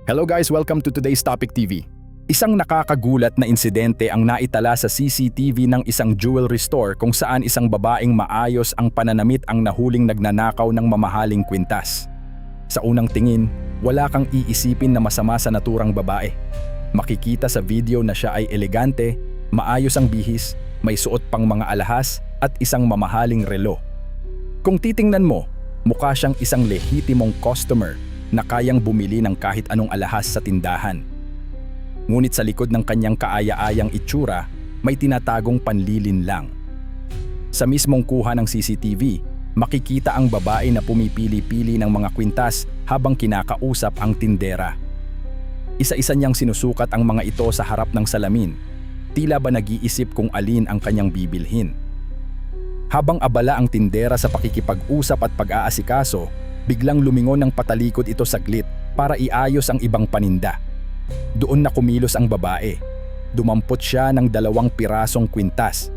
Hello guys, welcome to today's Topic TV. Isang nakakagulat na insidente ang naitala sa CCTV ng isang jewelry store kung saan isang babaeng maayos ang pananamit ang nahuling nagnanakaw ng mamahaling kwintas. Sa unang tingin, wala kang iisipin na masama sa naturang babae. Makikita sa video na siya ay elegante, maayos ang bihis, may suot pang mga alahas at isang mamahaling relo. Kung titingnan mo, mukha siyang isang lehitimong customer na kayang bumili ng kahit anong alahas sa tindahan. Ngunit sa likod ng kanyang kaaya-ayang itsura, may tinatagong panlilinlang. Sa mismong kuha ng CCTV, makikita ang babae na pumipili-pili ng mga kwintas habang kinakausap ang tindera. Isa-isa niyang sinusukat ang mga ito sa harap ng salamin, tila ba nag-iisip kung alin ang kanyang bibilhin. Habang abala ang tindera sa pakikipag-usap at pag-aasikaso, biglang lumingon ng patalikod ito saglit para iayos ang ibang paninda. Doon na kumilos ang babae. Dumampot siya ng 2 pirasong kwintas.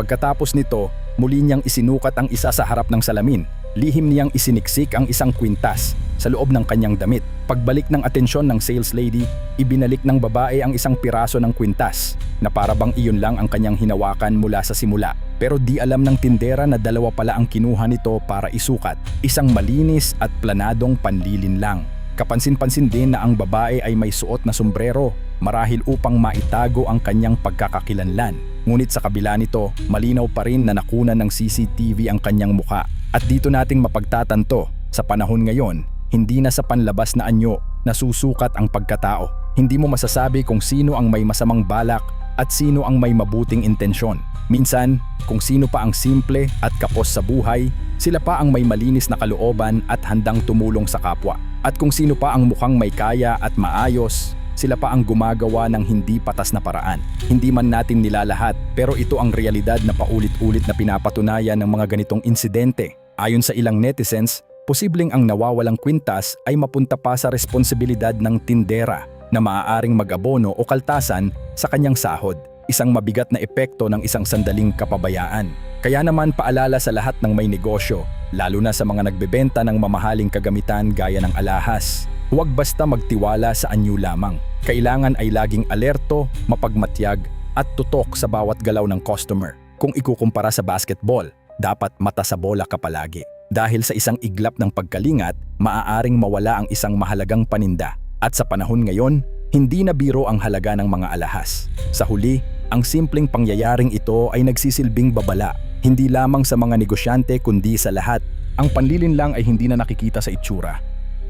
Pagkatapos nito, muli niyang isinukat ang isa sa harap ng salamin. Lihim niyang isiniksik ang isang kwintas sa loob ng kanyang damit. Pagbalik ng atensyon ng sales lady, ibinalik ng babae ang isang piraso ng kwintas na para bang iyon lang ang kanyang hinawakan mula sa simula. Pero di alam ng tindera na 2 pala ang kinuha nito para isukat. Isang malinis at planadong panlilinlang. Kapansin-pansin din na ang babae ay may suot na sombrero, marahil upang maitago ang kanyang pagkakakilanlan. Ngunit sa kabila nito, malinaw pa rin na nakunan ng CCTV ang kanyang muka. At dito nating mapagtatanto, sa panahon ngayon, hindi na sa panlabas na anyo nasusukat ang pagkatao. Hindi mo masasabi kung sino ang may masamang balak at sino ang may mabuting intensyon. Minsan, kung sino pa ang simple at kapos sa buhay, sila pa ang may malinis na kalooban at handang tumulong sa kapwa. At kung sino pa ang mukhang may kaya at maayos, sila pa ang gumagawa ng hindi patas na paraan. Hindi man natin nilalahat, pero ito ang realidad na paulit-ulit na pinapatunayan ng mga ganitong insidente. Ayon sa ilang netizens, posibleng ang nawawalang kwintas ay mapunta pa sa responsibilidad ng tindera na maaaring mag-abono o kaltasan sa kanyang sahod. Isang mabigat na epekto ng isang sandaling kapabayaan. Kaya naman paalala sa lahat ng may negosyo, lalo na sa mga nagbebenta ng mamahaling kagamitan gaya ng alahas. Huwag basta magtiwala sa anyo lamang. Kailangan ay laging alerto, mapagmatyag at tutok sa bawat galaw ng customer. Kung ikukumpara sa basketball, dapat mata sa bola ka palagi. Dahil sa isang iglap ng pagkalingat, maaaring mawala ang isang mahalagang paninda. At sa panahon ngayon, hindi na biro ang halaga ng mga alahas. Sa huli, ang simpleng pangyayaring ito ay nagsisilbing babala, hindi lamang sa mga negosyante kundi sa lahat. Ang panlilinlang ay hindi na nakikita sa itsura.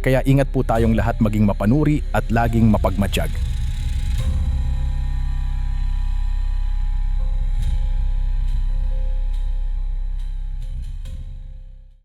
Kaya ingat po tayong lahat maging mapanuri at laging mapagmatsyag.